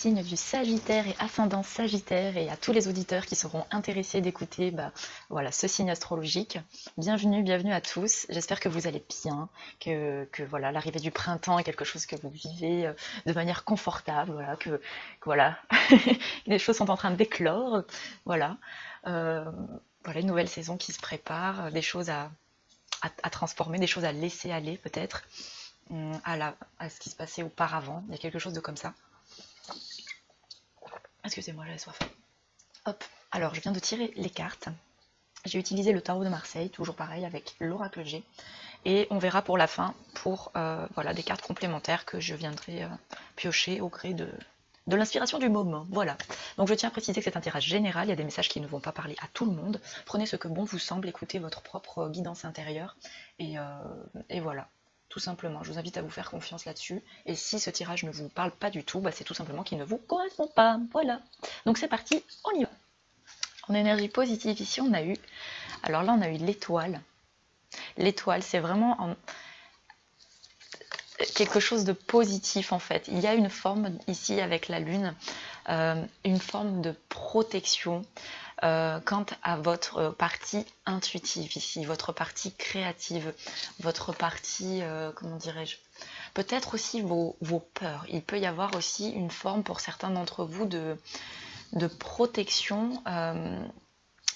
signe du Sagittaire et ascendant Sagittaire et à tous les auditeurs qui seront intéressés d'écouter voilà, ce signe astrologique. Bienvenue à tous. J'espère que vous allez bien, que voilà, l'arrivée du printemps est quelque chose que vous vivez de manière confortable, voilà, que voilà, les choses sont en train d'éclore, voilà. Voilà, une nouvelle saison qui se prépare, des choses à transformer, des choses à laisser aller peut-être à ce qui se passait auparavant. Il y a quelque chose de comme ça. Excusez-moi, j'avais soif. Hop, alors je viens de tirer les cartes. J'ai utilisé le tarot de Marseille, toujours pareil avec l'oracle G. Et on verra pour la fin pour voilà, des cartes complémentaires que je viendrai piocher au gré de l'inspiration du moment. Voilà. Donc je tiens à préciser que c'est un tirage général, il y a des messages qui ne vont pas parler à tout le monde. Prenez ce que bon vous semble, écoutez votre propre guidance intérieure. Et voilà. Tout simplement, je vous invite à vous faire confiance là-dessus. Et si ce tirage ne vous parle pas du tout, c'est tout simplement qu'il ne vous correspond pas. Voilà. Donc c'est parti, on y va. En énergie positive, ici on a eu... Alors là, on a eu l'étoile. L'étoile, c'est vraiment quelque chose de positif en fait. Il y a une forme ici avec la lune, une forme de protection quant à votre partie intuitive ici, votre partie créative, votre partie, comment dirais-je, peut-être aussi vos peurs. Il peut y avoir aussi une forme pour certains d'entre vous de protection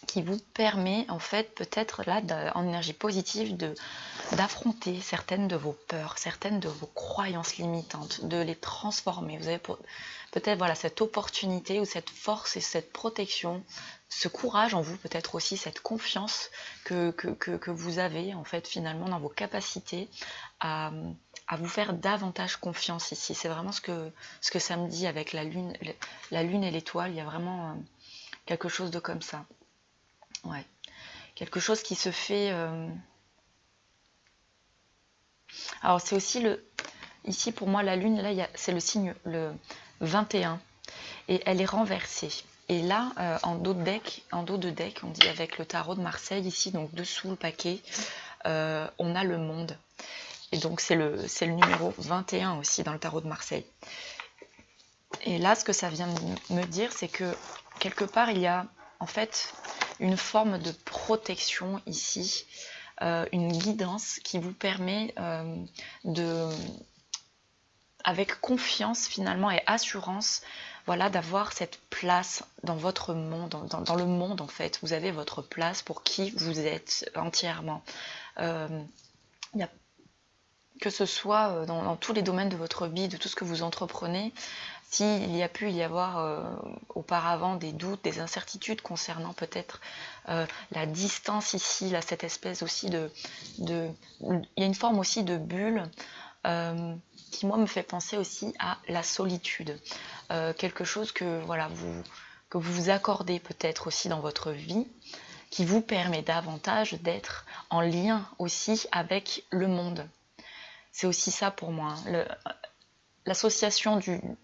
qui vous permet en fait peut-être là en énergie positive d'affronter certaines de vos peurs, certaines de vos croyances limitantes, de les transformer. Vous avez peut-être voilà, cette opportunité ou cette force et cette protection, ce courage en vous, peut-être aussi cette confiance que vous avez en fait finalement dans vos capacités à vous faire davantage confiance ici. C'est vraiment ce que ça me dit avec la lune et l'étoile. Il y a vraiment quelque chose de comme ça. Ouais. Quelque chose qui se fait... Alors c'est aussi ici pour moi la lune, là c'est le signe le 21 et elle est renversée. Et là en dos de deck, on dit avec le tarot de Marseille ici, donc dessous le paquet, on a le monde. Et donc c'est le numéro 21 aussi dans le tarot de Marseille. Et là ce que ça vient de me dire, c'est que quelque part il y a en fait une forme de protection ici, une guidance qui vous permet avec confiance finalement et assurance, voilà, d'avoir cette place dans votre monde, dans le monde en fait. Vous avez votre place pour qui vous êtes entièrement. Que ce soit dans tous les domaines de votre vie, de tout ce que vous entreprenez, s'il y a pu y avoir auparavant des doutes, des incertitudes concernant peut-être la distance ici, là, cette espèce aussi il y a une forme aussi de bulle qui moi me fait penser aussi à la solitude, quelque chose que voilà que vous vous accordez peut-être aussi dans votre vie, qui vous permet davantage d'être en lien aussi avec le monde. C'est aussi ça pour moi. L'association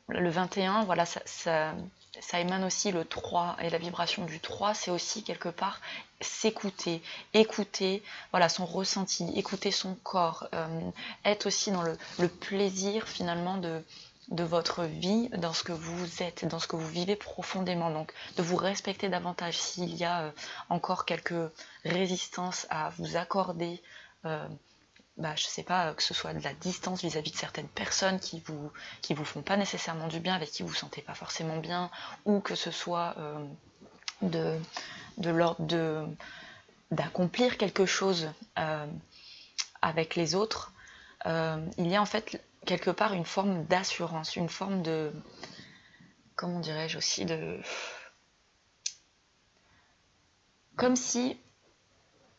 le 21, voilà, ça émane aussi le 3, et la vibration du 3, c'est aussi quelque part s'écouter, écouter voilà, son ressenti, écouter son corps, être aussi dans le plaisir finalement de votre vie, dans ce que vous êtes, dans ce que vous vivez profondément, donc de vous respecter davantage. S'il y a encore quelques résistances à vous accorder, je sais pas, que ce soit de la distance vis-à-vis de certaines personnes qui vous font pas nécessairement du bien, avec qui vous vous sentez pas forcément bien, ou que ce soit de l'ordre d'accomplir quelque chose avec les autres, il y a en fait quelque part une forme d'assurance, une forme de, comment dirais-je aussi, comme si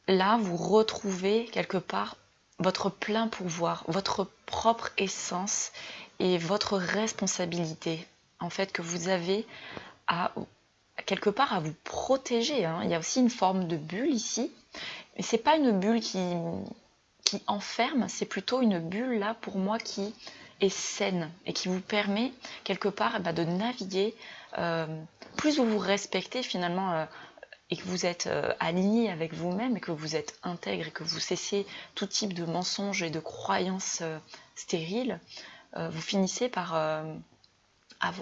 là vous retrouvez quelque part votre plein pouvoir, votre propre essence et votre responsabilité, en fait, que vous avez quelque part à vous protéger. Hein. Il y a aussi une forme de bulle ici, mais c'est pas une bulle qui enferme, c'est plutôt une bulle là pour moi qui est saine et qui vous permet quelque part de naviguer. Plus vous vous respectez finalement, et que vous êtes aligné avec vous-même et que vous êtes intègre et que vous cessez tout type de mensonges et de croyances stériles, vous finissez par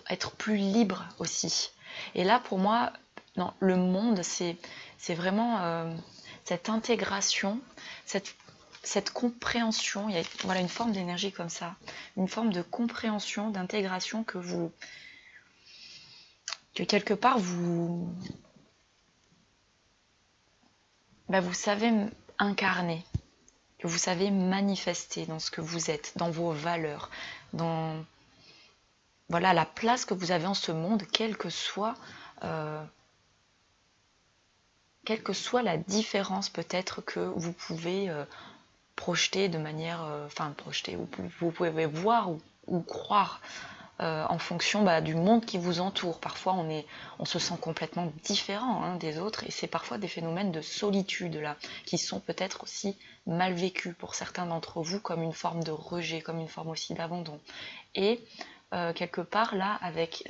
être plus libre aussi. Et là, pour moi, non, le monde, c'est vraiment cette intégration, cette compréhension. Il y a voilà, une forme d'énergie comme ça, une forme de compréhension, d'intégration que quelque part vous savez incarner, que vous savez manifester dans ce que vous êtes, dans vos valeurs, dans voilà la place que vous avez en ce monde, quelle que soit la différence peut-être que vous pouvez projeter de manière, projeter, vous pouvez voir ou croire en fonction du monde qui vous entoure. Parfois on se sent complètement différent des autres, et c'est parfois des phénomènes de solitude là, qui sont peut-être aussi mal vécus pour certains d'entre vous, comme une forme de rejet, comme une forme aussi d'abandon. Et quelque part là, avec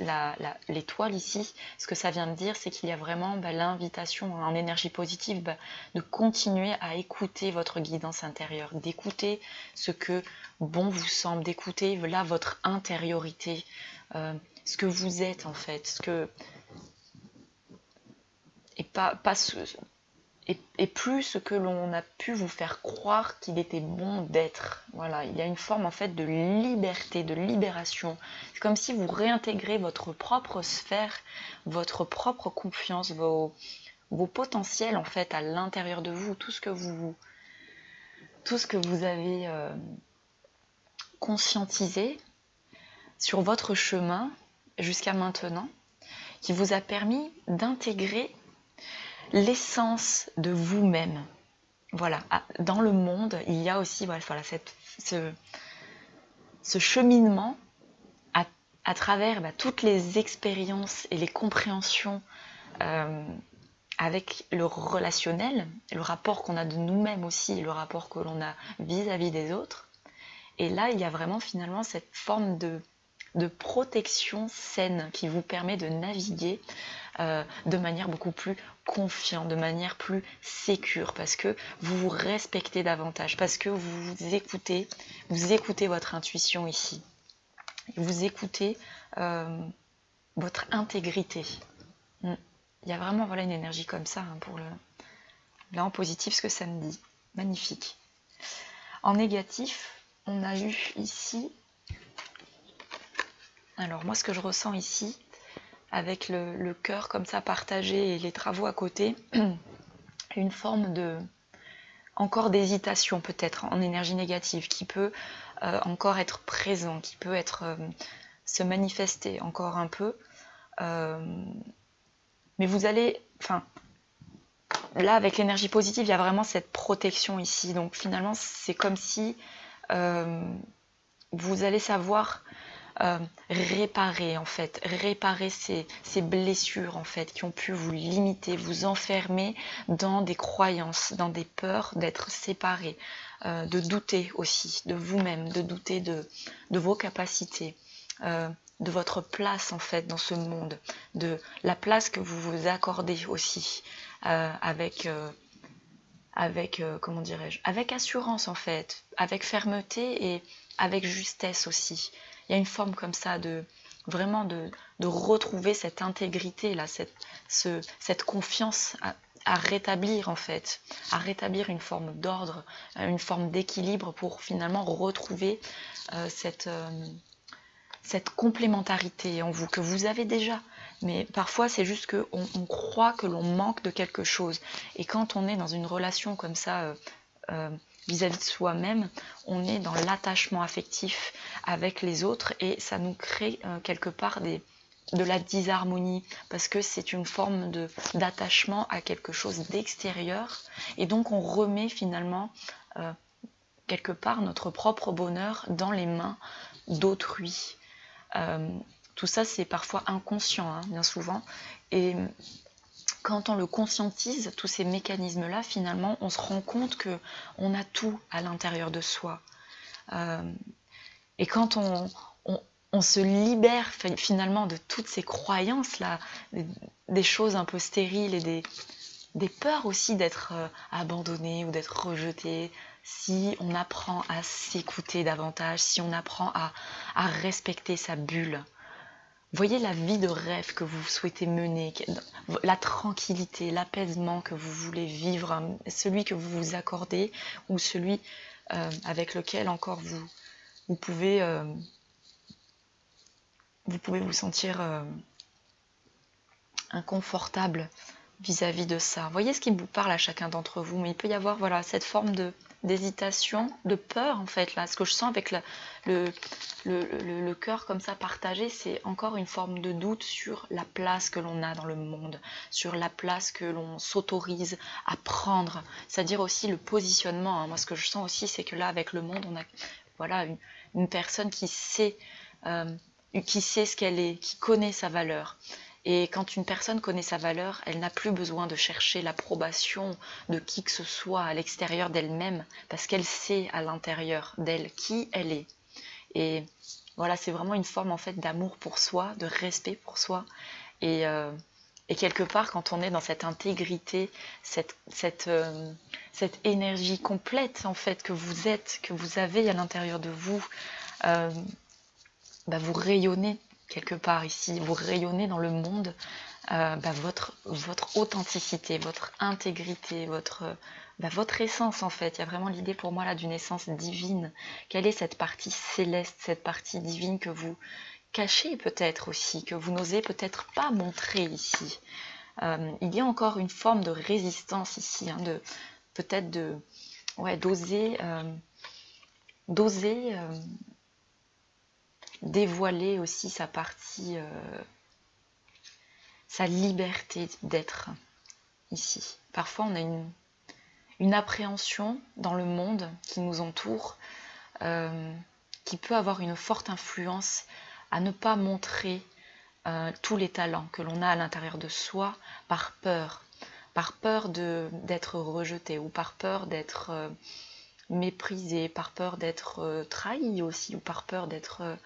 l'étoile ici, ce que ça vient de dire, c'est qu'il y a vraiment l'invitation en énergie positive de continuer à écouter votre guidance intérieure, d'écouter ce que bon vous semble, d'écouter là votre intériorité, ce que vous êtes en fait, et plus ce que l'on a pu vous faire croire qu'il était bon d'être. Voilà, il y a une forme en fait de liberté, de libération. C'est comme si vous réintégrez votre propre sphère, votre propre confiance, vos potentiels en fait à l'intérieur de vous, tout ce que vous avez conscientisé sur votre chemin jusqu'à maintenant, qui vous a permis d'intégrer l'essence de vous-même. Voilà, dans le monde, il y a aussi ce cheminement à travers toutes les expériences et les compréhensions avec le relationnel, le rapport qu'on a de nous-mêmes aussi, le rapport que l'on a vis-à-vis des autres. Et là, il y a vraiment finalement cette forme de protection saine qui vous permet de naviguer de manière beaucoup plus confiante, de manière plus sécure, parce que vous vous respectez davantage, parce que vous écoutez votre intuition ici, vous écoutez votre intégrité. Il y a vraiment une énergie comme ça pour là en positif, ce que ça me dit. Magnifique. En négatif, on a eu ici, alors moi ce que je ressens ici, avec le cœur comme ça partagé et les travaux à côté, une forme encore d'hésitation peut-être en énergie négative qui peut encore être présent, qui peut être se manifester encore un peu. Mais vous allez, là avec l'énergie positive, il y a vraiment cette protection ici. Donc finalement, c'est comme si vous allez savoir réparer en fait, réparer ces blessures en fait qui ont pu vous limiter, vous enfermer dans des croyances, dans des peurs d'être séparés, de douter aussi de vous-même, de douter de vos capacités, de votre place en fait dans ce monde, de la place que vous vous accordez aussi avec comment dirais-je, avec assurance en fait, avec fermeté et avec justesse aussi. Il y a une forme comme ça de retrouver cette intégrité là, cette confiance à rétablir en fait, à rétablir une forme d'ordre, une forme d'équilibre pour finalement retrouver cette complémentarité en vous que vous avez déjà. Mais parfois c'est juste qu'on croit que l'on manque de quelque chose, et quand on est dans une relation comme ça vis-à-vis de soi-même, on est dans l'attachement affectif avec les autres, et ça nous crée quelque part de la disharmonie, parce que c'est une forme d'attachement à quelque chose d'extérieur, et donc on remet finalement quelque part notre propre bonheur dans les mains d'autrui. Tout ça c'est parfois inconscient, bien souvent, et quand on le conscientise, tous ces mécanismes-là, finalement, on se rend compte qu'on a tout à l'intérieur de soi. Et quand on se libère finalement de toutes ces croyances-là, des choses un peu stériles et des peurs aussi d'être abandonné ou d'être rejeté, si on apprend à s'écouter davantage, si on apprend à respecter sa bulle, Voyez la vie de rêve que vous souhaitez mener, la tranquillité, l'apaisement que vous voulez vivre, celui que vous vous accordez ou celui avec lequel encore vous pouvez vous sentir inconfortable vis-à-vis de ça. Voyez ce qui vous parle à chacun d'entre vous, mais il peut y avoir voilà, cette forme d'hésitation, de peur en fait. Là, ce que je sens avec le cœur comme ça partagé, c'est encore une forme de doute sur la place que l'on a dans le monde, sur la place que l'on s'autorise à prendre, c'est-à-dire aussi le positionnement. Hein. Moi, ce que je sens aussi, c'est que là, avec le monde, on a voilà, une personne qui sait ce qu'elle est, qui connaît sa valeur. Et quand une personne connaît sa valeur, elle n'a plus besoin de chercher l'approbation de qui que ce soit à l'extérieur d'elle-même, parce qu'elle sait à l'intérieur d'elle qui elle est. Et voilà, c'est vraiment une forme en fait d'amour pour soi, de respect pour soi. Et quelque part, quand on est dans cette intégrité, cette énergie complète en fait que vous êtes, que vous avez à l'intérieur de vous, vous rayonnez quelque part ici, vous rayonnez dans le monde votre authenticité, votre intégrité, votre essence en fait. Il y a vraiment l'idée pour moi là d'une essence divine. Quelle est cette partie céleste, cette partie divine que vous cachez peut-être aussi, que vous n'osez peut-être pas montrer ici. Il y a encore une forme de résistance ici, hein, peut-être d'oser dévoiler aussi sa partie, sa liberté d'être ici. Parfois, on a une appréhension dans le monde qui nous entoure, qui peut avoir une forte influence à ne pas montrer tous les talents que l'on a à l'intérieur de soi par peur d'être rejeté ou par peur d'être méprisé, par peur d'être trahi aussi ou par peur d'être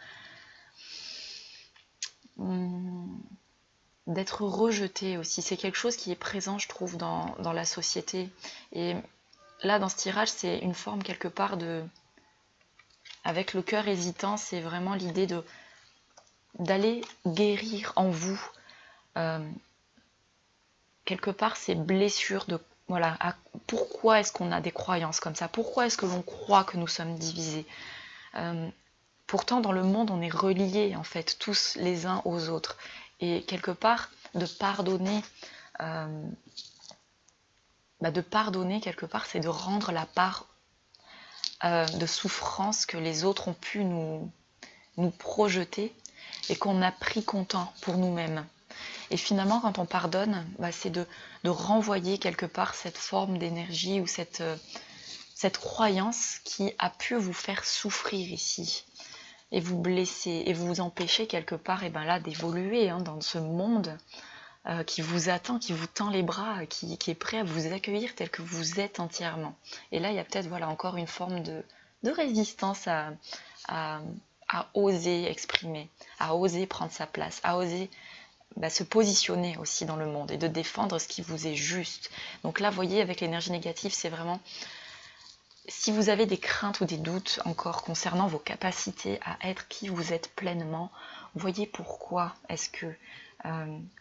rejeté aussi. C'est quelque chose qui est présent, je trouve, dans la société. Et là, dans ce tirage, c'est une forme quelque part avec le cœur hésitant, c'est vraiment l'idée d'aller guérir en vous quelque part ces blessures pourquoi est-ce qu'on a des croyances comme ça, pourquoi est-ce que l'on croit que nous sommes divisés. Pourtant, dans le monde, on est reliés, en fait, tous les uns aux autres. Et quelque part, de pardonner, quelque part, c'est de rendre la part de souffrance que les autres ont pu nous projeter et qu'on a pris comptant pour nous-mêmes. Et finalement, quand on pardonne, c'est de renvoyer quelque part cette forme d'énergie ou cette croyance qui a pu vous faire souffrir ici et vous blesser et vous empêcher quelque part d'évoluer dans ce monde qui vous attend, qui vous tend les bras, qui est prêt à vous accueillir tel que vous êtes entièrement. Et là, il y a peut-être encore une forme de résistance à oser exprimer, à oser prendre sa place, à oser se positionner aussi dans le monde et de défendre ce qui vous est juste. Donc là, vous voyez, avec l'énergie négative, c'est vraiment... Si vous avez des craintes ou des doutes encore concernant vos capacités à être qui vous êtes pleinement, voyez pourquoi est-ce que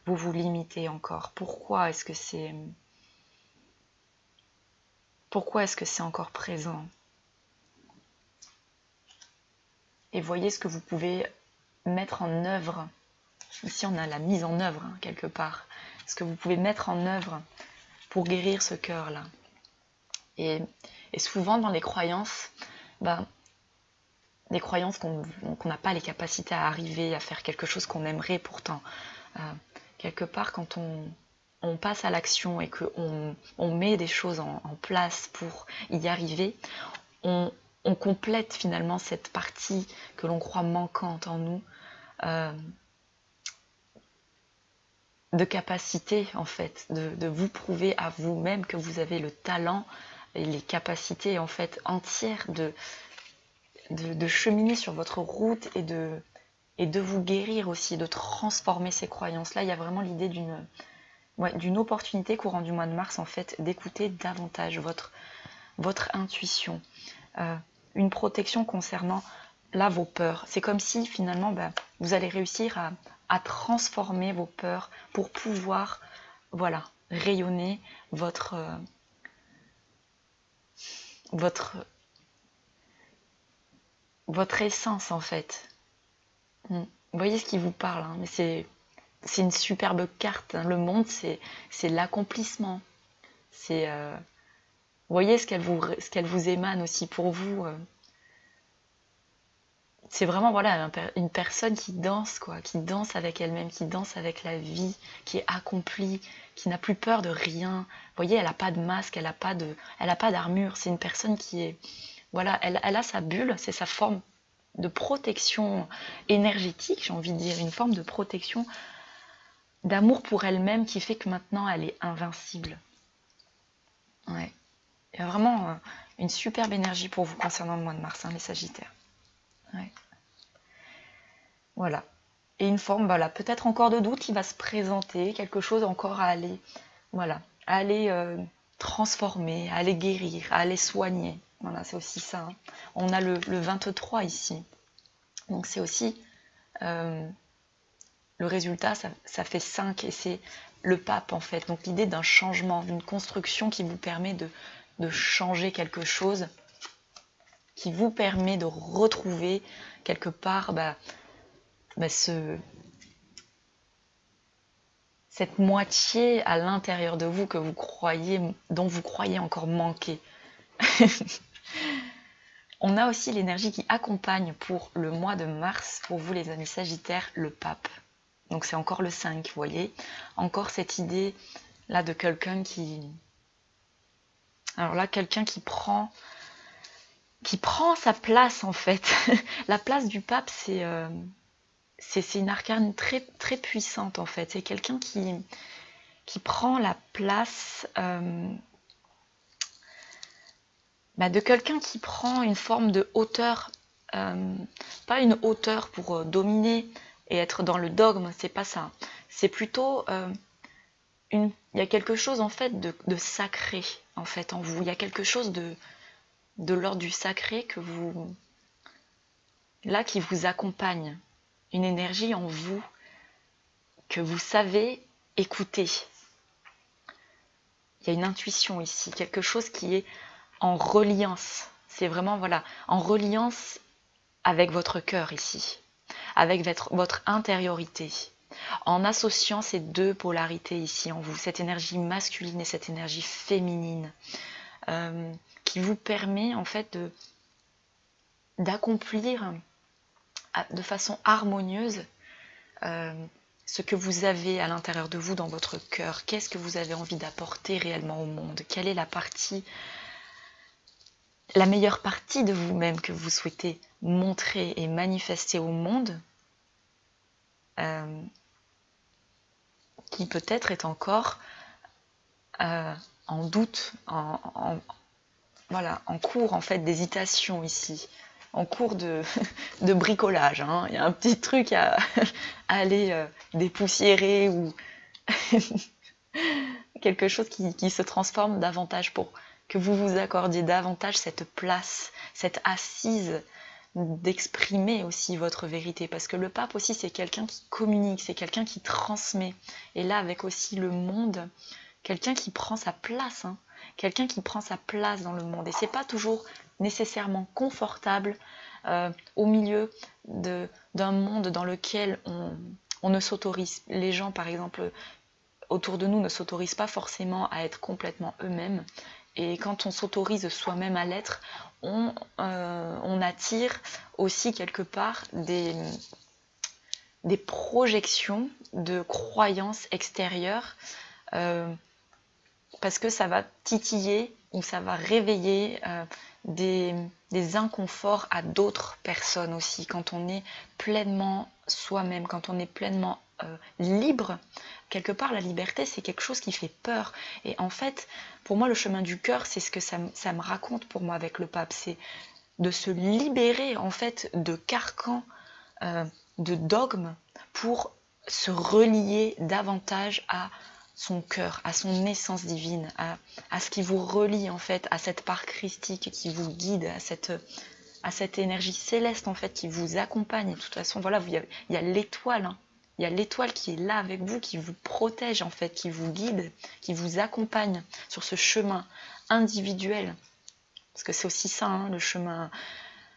vous vous limitez encore. Pourquoi est-ce que c'est encore présent. Et voyez ce que vous pouvez mettre en œuvre. Ici, on a la mise en œuvre, quelque part. Ce que vous pouvez mettre en œuvre pour guérir ce cœur-là. Et souvent, dans les croyances, des croyances qu'on n'a pas les capacités à arriver à faire quelque chose qu'on aimerait pourtant. Quelque part, quand on passe à l'action et qu'on met des choses en place pour y arriver, on complète finalement cette partie que l'on croit manquante en nous, de capacité en fait, de vous prouver à vous-même que vous avez le talent et les capacités en fait entières de cheminer sur votre route et de vous guérir aussi, de transformer ces croyances. Là, il y a vraiment l'idée d'une opportunité courant du mois de mars en fait, d'écouter davantage votre intuition. Une protection concernant là vos peurs. C'est comme si finalement vous allez réussir à transformer vos peurs pour pouvoir, voilà, rayonner votre essence en fait. Vous voyez ce qui vous parle, hein, mais c'est une superbe carte. Hein. Le monde, c'est l'accomplissement. C'est vous voyez ce qu'elle vous émane aussi pour vous. C'est vraiment voilà une personne qui danse quoi, qui danse avec elle-même, qui danse avec la vie, qui est accomplie, qui n'a plus peur de rien. Vous voyez, elle n'a pas de masque, elle n'a pas d'armure. C'est une personne qui est voilà, elle a sa bulle, c'est sa forme de protection énergétique, j'ai envie de dire, une forme de protection d'amour pour elle-même qui fait que maintenant elle est invincible. Ouais. Il y a vraiment une superbe énergie pour vous concernant le mois de mars, hein, les Sagittaires. Ouais. Voilà. Et une forme, voilà, peut-être encore de doute qui va se présenter, quelque chose encore à aller, voilà, à aller transformer, à aller guérir, à aller soigner. Voilà, c'est aussi ça. Hein. On a le 23 ici. Donc c'est aussi le résultat, ça fait 5 et c'est le pape en fait. Donc l'idée d'un changement, d'une construction qui vous permet de changer quelque chose, qui vous permet de retrouver quelque part cette moitié à l'intérieur de vous que vous croyez, dont vous croyez encore manquer. On a aussi l'énergie qui accompagne pour le mois de mars, pour vous les amis Sagittaires, le pape. Donc c'est encore le 5, vous voyez. Encore cette idée là de quelqu'un qui... Alors là, quelqu'un qui prend sa place en fait. La place du pape, c'est une arcane très, très puissante en fait. C'est quelqu'un qui prend la place de quelqu'un qui prend une forme de hauteur, pas une hauteur pour dominer et être dans le dogme, c'est pas ça. C'est plutôt il y a quelque chose en fait de sacré en fait en vous. Il y a quelque chose de l'ordre du sacré que vous là qui vous accompagne, une énergie en vous que vous savez écouter. Il y a une intuition ici, quelque chose qui est en reliance. C'est vraiment voilà, en reliance avec votre cœur ici, avec votre intériorité, en associant ces deux polarités ici en vous, cette énergie masculine et cette énergie féminine, qui vous permet en fait d'accomplir de façon harmonieuse ce que vous avez à l'intérieur de vous, dans votre cœur. Qu'est-ce que vous avez envie d'apporter réellement au monde? Quelle est la meilleure partie de vous-même que vous souhaitez montrer et manifester au monde, qui peut-être est encore en doute, voilà, en cours en fait d'hésitation ici, en cours de bricolage. Hein. Il y a un petit truc à aller dépoussiérer ou quelque chose qui se transforme davantage pour que vous vous accordiez davantage cette place, cette assise d'exprimer aussi votre vérité. Parce que le pape aussi, c'est quelqu'un qui communique, c'est quelqu'un qui transmet. Et là, avec aussi le monde, quelqu'un qui prend sa place, hein, quelqu'un qui prend sa place dans le monde. Et c'est pas toujours nécessairement confortable au milieu d'un monde dans lequel on ne s'autorise. Les gens, par exemple, autour de nous ne s'autorisent pas forcément à être complètement eux-mêmes. Et quand on s'autorise soi-même à l'être, on attire aussi quelque part des projections de croyances extérieures parce que ça va titiller ou ça va réveiller des inconforts à d'autres personnes aussi. Quand on est pleinement soi-même, quand on est pleinement libre, quelque part la liberté c'est quelque chose qui fait peur. Et en fait, pour moi le chemin du cœur, c'est ce que ça me raconte pour moi avec le pape, c'est de se libérer en fait de carcans, de dogmes pour se relier davantage à son cœur, à son essence divine, à ce qui vous relie en fait, à cette part christique qui vous guide, à cette énergie céleste en fait qui vous accompagne. De toute façon, voilà, il y a l'étoile, hein. Il y a l'étoile qui est là avec vous, qui vous protège en fait, qui vous guide, qui vous accompagne sur ce chemin individuel. Parce que c'est aussi ça, hein, le chemin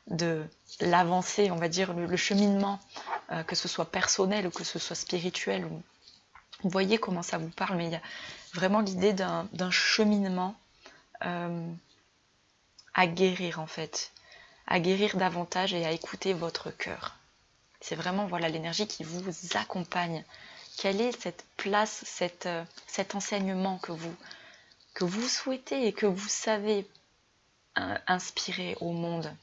de l'avancée, on va dire, le cheminement, que ce soit personnel ou que ce soit spirituel. Vous voyez comment ça vous parle, mais il y a vraiment l'idée d'un cheminement à guérir en fait, à guérir davantage et à écouter votre cœur. C'est vraiment voilà l'énergie qui vous accompagne. Quelle est cette place, cet enseignement que vous souhaitez et que vous savez inspirer au monde?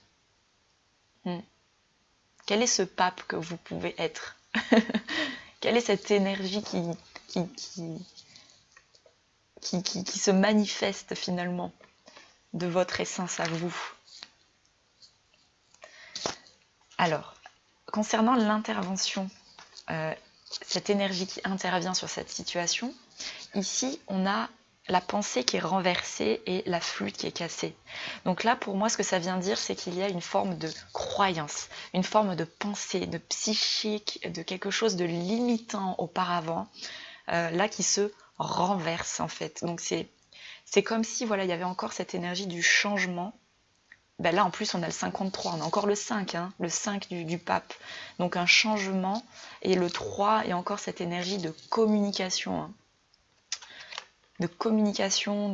Quel est ce pape que vous pouvez être? Quelle est cette énergie qui se manifeste finalement de votre essence à vous? Alors, concernant l'intervention, cette énergie qui intervient sur cette situation, ici on a la pensée qui est renversée et la flûte qui est cassée. Donc là, pour moi, ce que ça vient dire, c'est qu'il y a une forme de croyance, une forme de pensée, de psychique, de quelque chose de limitant auparavant, là qui se renverse en fait. Donc c'est comme si voilà, il y avait encore cette énergie du changement. Ben là, en plus, on a le 53, on a encore le 5, hein, le 5 du pape. Donc un changement, et le 3 est encore cette énergie de communication, hein. De communication,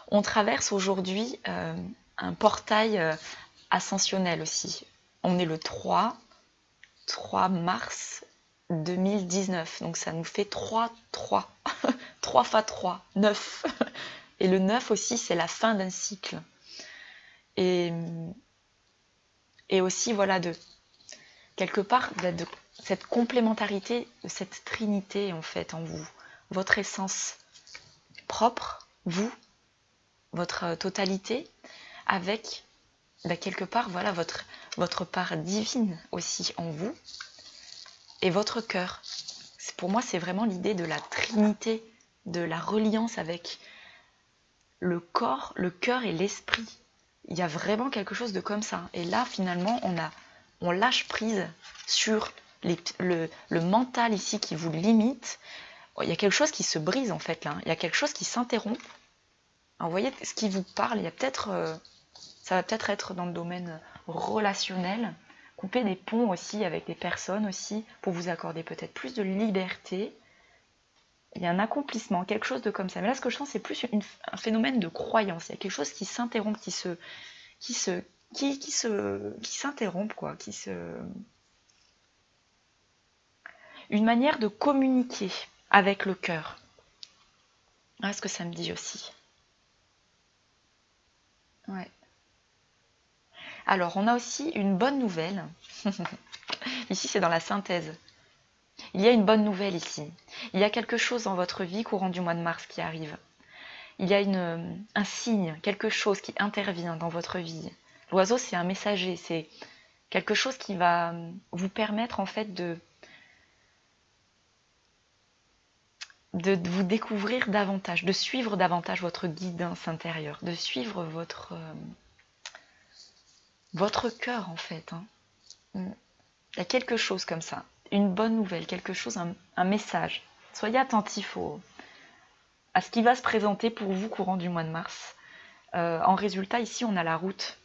On traverse aujourd'hui un portail ascensionnel aussi. On est le 3 mars 2019, donc ça nous fait 3, 3. 3 x 3, 9. Et le 9 aussi, c'est la fin d'un cycle. Et aussi, voilà, quelque part, de cette complémentarité, de cette trinité, en fait, en vous. Votre essence propre, vous, votre totalité, avec, quelque part, voilà, votre part divine aussi en vous, et votre cœur. Pour moi, c'est vraiment l'idée de la trinité, de la reliance avec le corps, le cœur et l'esprit. Il y a vraiment quelque chose de comme ça. Et là, finalement, on lâche prise sur le mental ici qui vous limite. Il y a quelque chose qui se brise en fait là. Il y a quelque chose qui s'interrompt. Vous voyez ce qui vous parle. Il y a peut-être, ça va peut-être être dans le domaine relationnel. Couper des ponts aussi avec des personnes aussi pour vous accorder peut-être plus de liberté. Il y a un accomplissement, quelque chose de comme ça. Mais là, ce que je sens, c'est plus un phénomène de croyance. Il y a quelque chose qui s'interrompt, qui s'interrompt, quoi. Une manière de communiquer avec le cœur. Ah, ce que ça me dit aussi. Ouais. Alors, on a aussi une bonne nouvelle. Ici, c'est dans la synthèse. Il y a une bonne nouvelle ici. Il y a quelque chose dans votre vie courant du mois de mars qui arrive. Il y a un signe, quelque chose qui intervient dans votre vie. L'oiseau, c'est un messager, c'est quelque chose qui va vous permettre en fait de vous découvrir davantage, de suivre davantage votre guidance intérieure, de suivre votre cœur en fait. Hein. Il y a quelque chose comme ça, une bonne nouvelle, quelque chose, un message. Soyez attentifs à ce qui va se présenter pour vous courant du mois de mars. En résultat, ici, on a la route.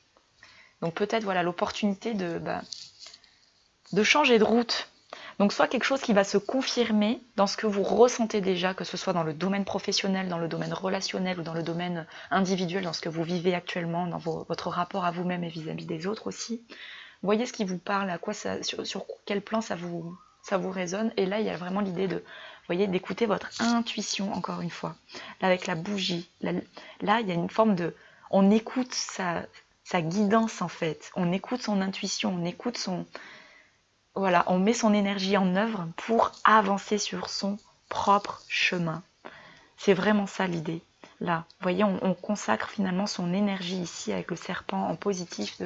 Donc peut-être voilà l'opportunité de changer de route. Donc soit quelque chose qui va se confirmer dans ce que vous ressentez déjà, que ce soit dans le domaine professionnel, dans le domaine relationnel ou dans le domaine individuel, dans ce que vous vivez actuellement, dans votre rapport à vous-même et vis-à-vis des autres aussi. Voyez ce qui vous parle, à quoi sur quel plan ça vous résonne. Et là, il y a vraiment l'idée d'écouter votre intuition, encore une fois. Là, avec la bougie, là, il y a une forme de... On écoute sa guidance, en fait. On écoute son intuition, on écoute son... Voilà, on met son énergie en œuvre pour avancer sur son propre chemin. C'est vraiment ça l'idée. Là, vous voyez, on consacre finalement son énergie ici avec le serpent en positif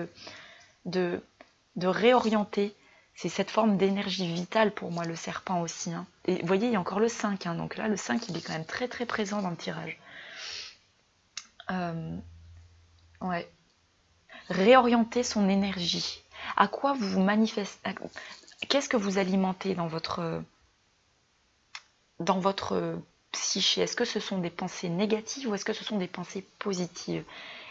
de réorienter. C'est cette forme d'énergie vitale pour moi, le serpent aussi. Hein. Et vous voyez, il y a encore le 5. Hein, donc là, le 5, il est quand même très très présent dans le tirage. Ouais. Réorienter son énergie. À quoi vous manifestez, qu'est-ce que vous alimentez dans votre psyché? Est-ce que ce sont des pensées négatives ou est-ce que ce sont des pensées positives?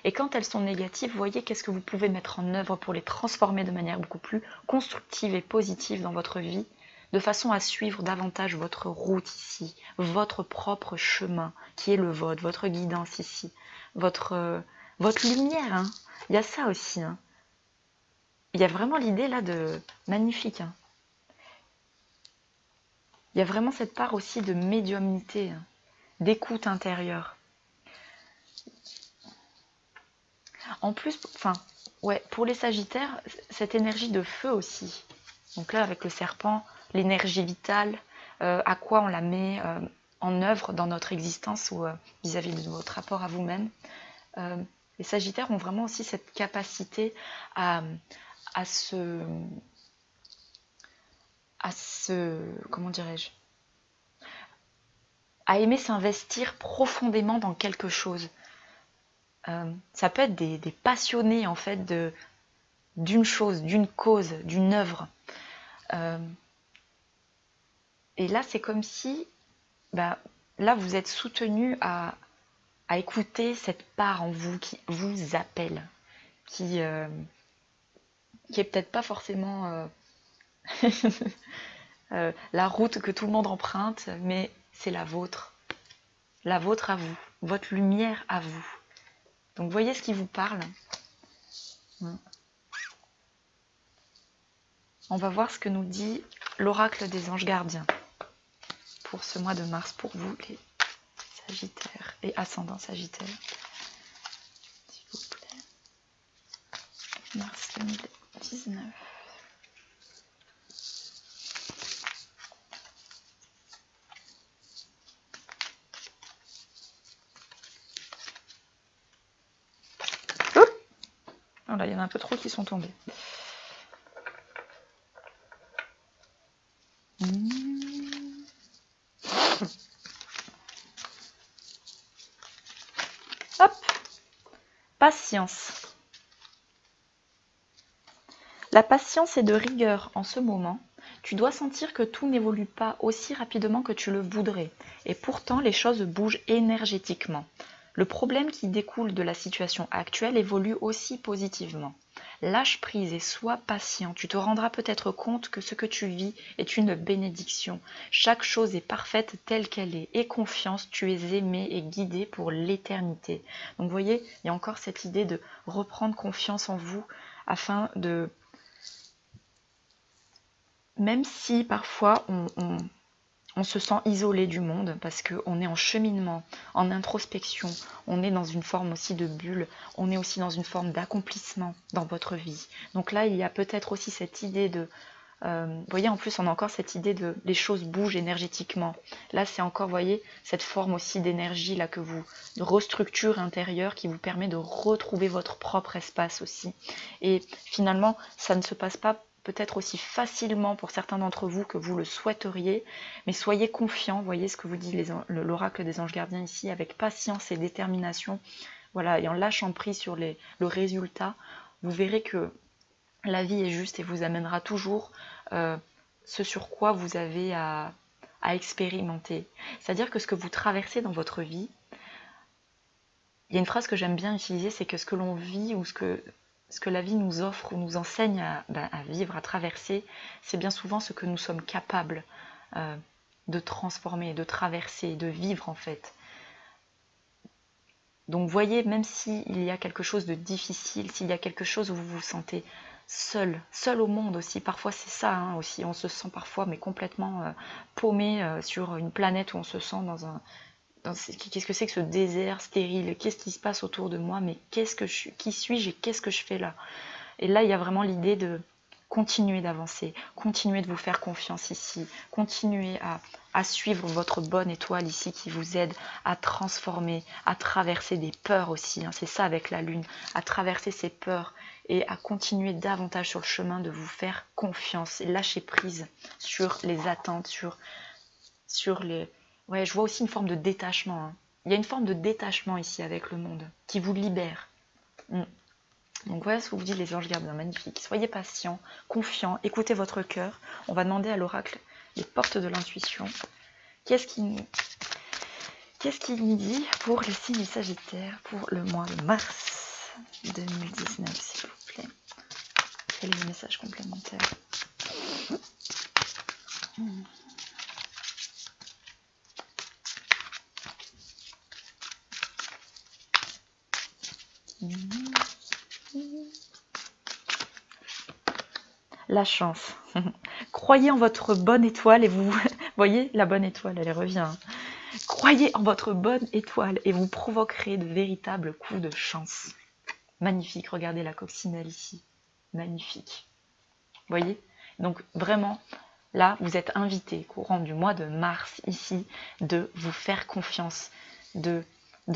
Et quand elles sont négatives, voyez qu'est-ce que vous pouvez mettre en œuvre pour les transformer de manière beaucoup plus constructive et positive dans votre vie, de façon à suivre davantage votre route ici, votre propre chemin, qui est le vôtre, votre guidance ici, votre lumière. Hein. Il y a ça aussi. Hein. Il y a vraiment l'idée là de magnifique. Hein. Il y a vraiment cette part aussi de médiumnité, hein, d'écoute intérieure. En plus, enfin, ouais, pour les Sagittaires, cette énergie de feu aussi. Donc là, avec le serpent, l'énergie vitale, à quoi on la met en œuvre dans notre existence ou vis-à-vis de votre rapport à vous-même. Les Sagittaires ont vraiment aussi cette capacité à se comment dirais-je, à aimer s'investir profondément dans quelque chose. Ça peut être des passionnés en fait d'une chose, d'une cause, d'une œuvre. Et là, c'est comme si, bah, là, vous êtes soutenu à écouter cette part en vous qui vous appelle, qui est peut-être pas forcément la route que tout le monde emprunte, mais c'est la vôtre à vous, votre lumière à vous. Donc voyez ce qui vous parle. On va voir ce que nous dit l'oracle des anges gardiens pour ce mois de mars, pour vous les Sagittaires et ascendant Sagittaire. S'il vous plaît. Mars 2019. Oh là, il y en a un peu trop qui sont tombés. Hop, patience. La patience est de rigueur en ce moment. Tu dois sentir que tout n'évolue pas aussi rapidement que tu le voudrais. Et pourtant, les choses bougent énergétiquement. Le problème qui découle de la situation actuelle évolue aussi positivement. Lâche prise et sois patient. Tu te rendras peut-être compte que ce que tu vis est une bénédiction. Chaque chose est parfaite telle qu'elle est. Aie confiance, tu es aimé et guidé pour l'éternité. Donc vous voyez, il y a encore cette idée de reprendre confiance en vous afin de... Même si parfois on se sent isolé du monde parce qu'on est en cheminement, en introspection, on est dans une forme aussi de bulle, on est aussi dans une forme d'accomplissement dans votre vie. Donc là, il y a peut-être aussi cette idée de... vous voyez, en plus, on a encore cette idée de les choses bougent énergétiquement. Là, c'est encore, vous voyez, cette forme aussi d'énergie là que vous... de restructure intérieure qui vous permet de retrouver votre propre espace aussi. Et finalement, ça ne se passe pas peut-être aussi facilement pour certains d'entre vous que vous le souhaiteriez, mais soyez confiants, voyez ce que vous dit l'oracle des anges gardiens ici, avec patience et détermination, voilà, et en lâchant prise sur le résultat, vous verrez que la vie est juste et vous amènera toujours ce sur quoi vous avez à expérimenter. C'est-à-dire que ce que vous traversez dans votre vie, il y a une phrase que j'aime bien utiliser, c'est que ce que l'on vit ou ce que la vie nous offre ou nous enseigne à vivre, à traverser, c'est bien souvent ce que nous sommes capables de transformer, de traverser, de vivre en fait. Donc voyez, même s'il y a quelque chose de difficile, s'il y a quelque chose où vous vous sentez seul au monde aussi, parfois c'est ça hein, aussi, on se sent parfois mais complètement paumé sur une planète où on se sent dans un... Qu'est-ce que c'est que ce désert stérile? Qu'est-ce qui se passe autour de moi? Mais qui suis-je et qu'est-ce que je fais là? Et là, il y a vraiment l'idée de continuer d'avancer, continuer de vous faire confiance ici, continuer à suivre votre bonne étoile ici qui vous aide à transformer, à traverser des peurs aussi. Hein, c'est ça avec la lune, à traverser ces peurs et à continuer davantage sur le chemin de vous faire confiance et lâcher prise sur les attentes, sur les... Ouais, je vois aussi une forme de détachement. Hein. Il y a une forme de détachement ici avec le monde qui vous libère. Donc voilà ce que vous dit les anges gardiens, magnifique. Soyez patient, confiant, écoutez votre cœur. On va demander à l'oracle les portes de l'intuition. Qu'est-ce qui nous dit pour les signes sagittaires pour le mois de mars 2019, s'il vous plaît? Quel est le message complémentaire? La chance. Croyez en votre bonne étoile et vous voyez, la bonne étoile, elle revient. Croyez en votre bonne étoile et vous provoquerez de véritables coups de chance. Magnifique, regardez la coccinelle ici. Magnifique. Voyez? Donc vraiment, là, vous êtes invité, courant du mois de mars ici, de vous faire confiance, de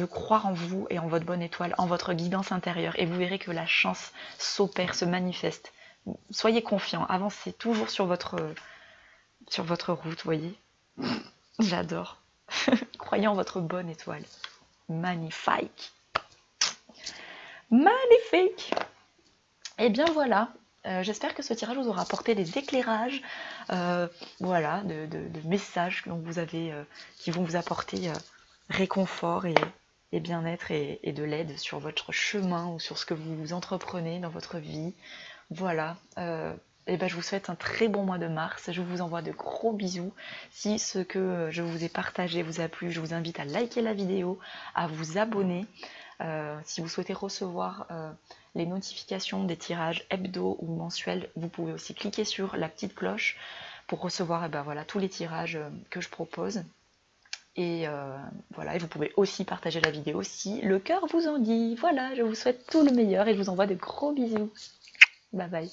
croire en vous et en votre bonne étoile, en votre guidance intérieure. Et vous verrez que la chance s'opère, se manifeste. Soyez confiants, avancez toujours sur votre route, voyez. J'adore. Croyez en votre bonne étoile. Magnifique. Magnifique. Et bien voilà. J'espère que ce tirage vous aura apporté des éclairages, voilà, de messages qui vont vous apporter réconfort et bien-être et de l'aide sur votre chemin ou sur ce que vous entreprenez dans votre vie. Voilà, et ben je vous souhaite un très bon mois de mars, je vous envoie de gros bisous. Si ce que je vous ai partagé vous a plu, je vous invite à liker la vidéo, à vous abonner. Si vous souhaitez recevoir les notifications des tirages hebdo ou mensuels, vous pouvez aussi cliquer sur la petite cloche pour recevoir voilà, tous les tirages que je propose. Et voilà, et vous pouvez aussi partager la vidéo si le cœur vous en dit. Voilà, je vous souhaite tout le meilleur et je vous envoie de gros bisous. Bye bye.